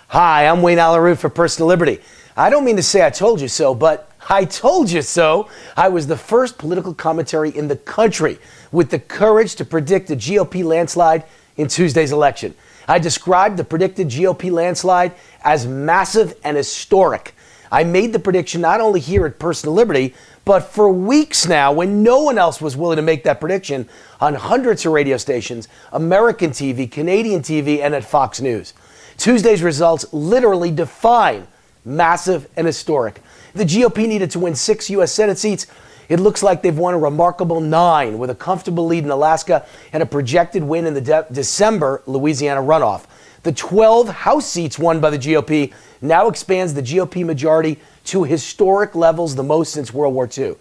Hi, I'm Wayne Alaroot for Personal Liberty. I don't mean to say I told you so, but I told you so. I was the first political commentary in the country with the courage to predict a GOP landslide in Tuesday's election. I described the predicted GOP landslide as massive and historic. I made the prediction not only here at Personal Liberty, but for weeks now when no one else was willing to make that prediction on hundreds of radio stations, American TV, Canadian TV, and at Fox News. Tuesday's results literally define massive and historic. The GOP needed to win 6 U.S. Senate seats. It looks like they've won a remarkable 9 with a comfortable lead in Alaska and a projected win in the December Louisiana runoff. The 12 House seats won by the GOP now expands the GOP majority to historic levels, the most since World War II.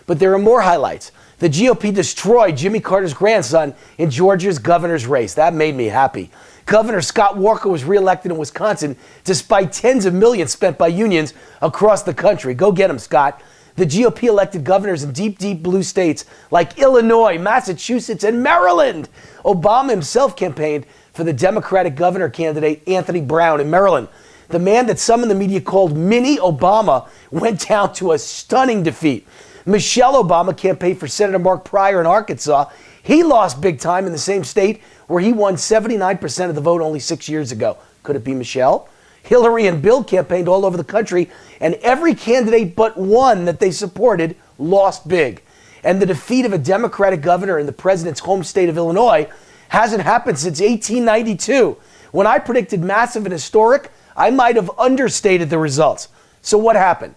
But there are more highlights. The GOP destroyed Jimmy Carter's grandson in Georgia's governor's race. That made me happy. Governor Scott Walker was reelected in Wisconsin despite tens of millions spent by unions across the country. Go get him, Scott. The GOP elected governors in deep, deep blue states like Illinois, Massachusetts, and Maryland. Obama himself campaigned for the Democratic governor candidate Anthony Brown in Maryland. The man that some in the media called Mini Obama went down to a stunning defeat. Michelle Obama campaigned for Senator Mark Pryor in Arkansas. He lost big time in the same state where he won 79% of the vote only 6 years ago. Could it be Michelle? Hillary and Bill campaigned all over the country, and every candidate but one that they supported lost big. And the defeat of a Democratic governor in the president's home state of Illinois hasn't happened since 1892. When I predicted massive and historic, I might have understated the results. So what happened?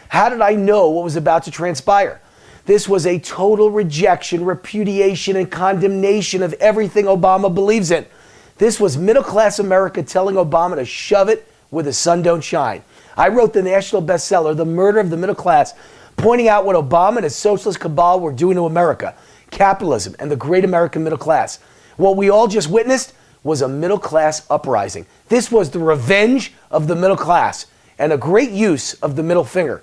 How did I know what was about to transpire? This was a total rejection, repudiation, and condemnation of everything Obama believes in. This was middle-class America telling Obama to shove it where the sun don't shine. I wrote the national bestseller, The Murder of the Middle Class, pointing out what Obama and his socialist cabal were doing to America, capitalism, and the great American middle class. What we all just witnessed was a middle-class uprising. This was the revenge of the middle class and a great use of the middle finger.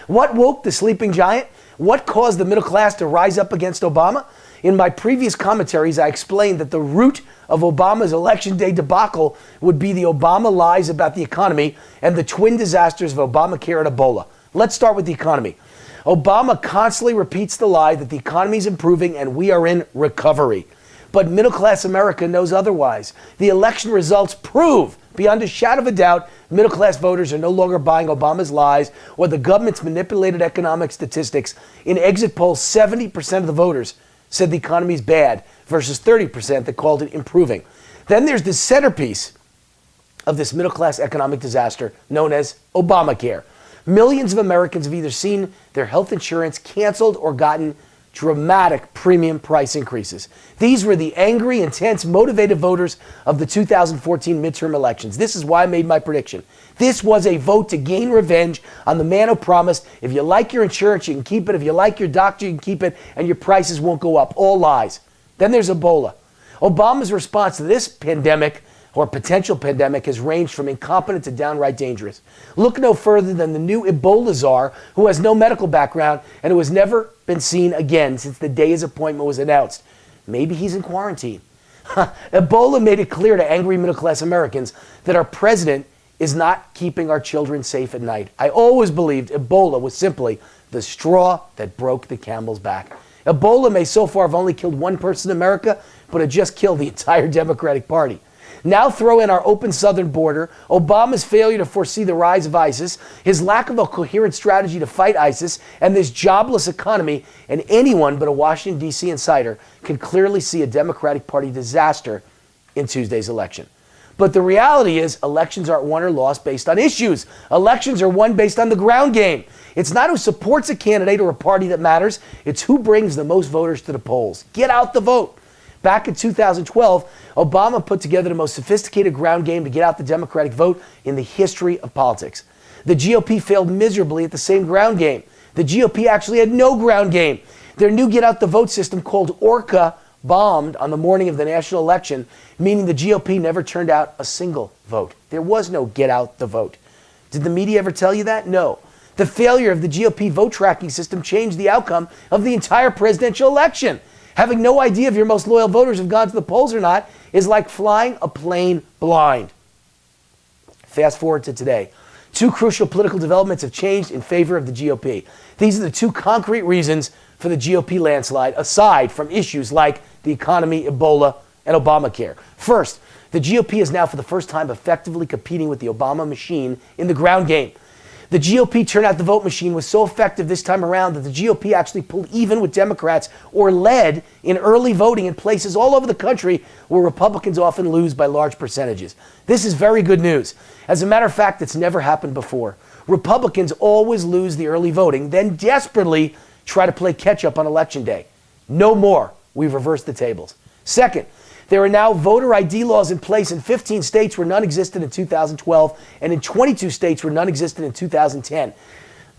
What woke the sleeping giant? What caused the middle class to rise up against Obama? In my previous commentaries, I explained that the root of Obama's election day debacle would be the Obama lies about the economy and the twin disasters of Obamacare and Ebola. Let's start with the economy. Obama constantly repeats the lie that the economy is improving and we are in recovery. But middle-class America knows otherwise. The election results prove, beyond a shadow of a doubt, middle-class voters are no longer buying Obama's lies or the government's manipulated economic statistics. In exit polls, 70% of the voters said the economy is bad versus 30% that called it improving. Then there's the centerpiece of this middle-class economic disaster known as Obamacare. Millions of Americans have either seen their health insurance canceled or gotten dramatic premium price increases. These were the angry, intense, motivated voters of the 2014 midterm elections. This is why I made my prediction. This was a vote to gain revenge on the man who promised, if you like your insurance, you can keep it. If you like your doctor, you can keep it, and your prices won't go up. All lies. Then there's Ebola. Obama's response to this pandemic or potential pandemic has ranged from incompetent to downright dangerous. Look no further than the new Ebola czar, who has no medical background and who has never been seen again since the day his appointment was announced. Maybe he's in quarantine. Ebola made it clear to angry middle-class Americans that our president is not keeping our children safe at night. I always believed Ebola was simply the straw that broke the camel's back. Ebola may so far have only killed one person in America, but it just killed the entire Democratic Party. Now throw in our open southern border, Obama's failure to foresee the rise of ISIS, his lack of a coherent strategy to fight ISIS, and this jobless economy, and anyone but a Washington, D.C. insider can clearly see a Democratic Party disaster in Tuesday's election. But the reality is elections aren't won or lost based on issues. Elections are won based on the ground game. It's not who supports a candidate or a party that matters. It's who brings the most voters to the polls. Get out the vote. Back in 2012, Obama put together the most sophisticated ground game to get out the Democratic vote in the history of politics. The GOP failed miserably at the same ground game. The GOP actually had no ground game. Their new get out the vote system called Orca bombed on the morning of the national election, meaning the GOP never turned out a single vote. There was no get out the vote. Did the media ever tell you that? No. The failure of the GOP vote tracking system changed the outcome of the entire presidential election. Having no idea if your most loyal voters have gone to the polls or not is like flying a plane blind. Fast forward to today. Two crucial political developments have changed in favor of the GOP. These are the two concrete reasons for the GOP landslide, aside from issues like the economy, Ebola, and Obamacare. First, the GOP is now for the first time effectively competing with the Obama machine in the ground game. The GOP turnout the vote machine was so effective this time around that the GOP actually pulled even with Democrats or led in early voting in places all over the country where Republicans often lose by large percentages. This is very good news. As a matter of fact, it's never happened before. Republicans always lose the early voting, then desperately try to play catch up on Election Day. No more. We've reversed the tables. Second, there are now voter ID laws in place in 15 states where none existed in 2012 and in 22 states where none existed in 2010.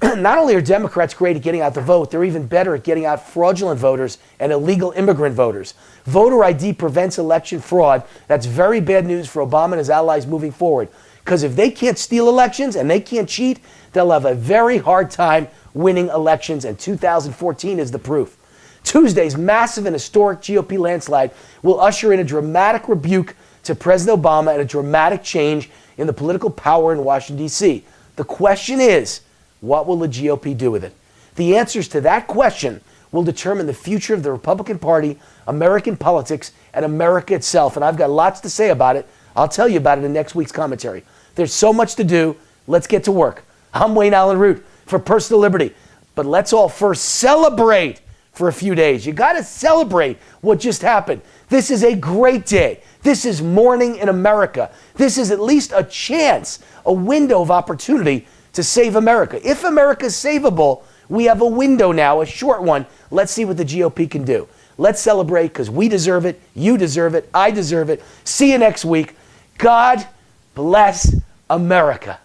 Not only are Democrats great at getting out the vote, they're even better at getting out fraudulent voters and illegal immigrant voters. Voter ID prevents election fraud. That's very bad news for Obama and his allies moving forward. Because if they can't steal elections and they can't cheat, they'll have a very hard time winning elections, and 2014 is the proof. Tuesday's massive and historic GOP landslide will usher in a dramatic rebuke to President Obama and a dramatic change in the political power in Washington, D.C. The question is, what will the GOP do with it? The answers to that question will determine the future of the Republican Party, American politics, and America itself. And I've got lots to say about it. I'll tell you about it in next week's commentary. There's so much to do. Let's get to work. I'm Wayne Allen Root for Personal Liberty. But let's all first celebrate for a few days. You got to celebrate what just happened. This is a great day. This is morning in America. This is at least a chance, a window of opportunity to save America. If America is savable, we have a window now, a short one. Let's see what the GOP can do. Let's celebrate because we deserve it. You deserve it. I deserve it. See you next week. God bless America.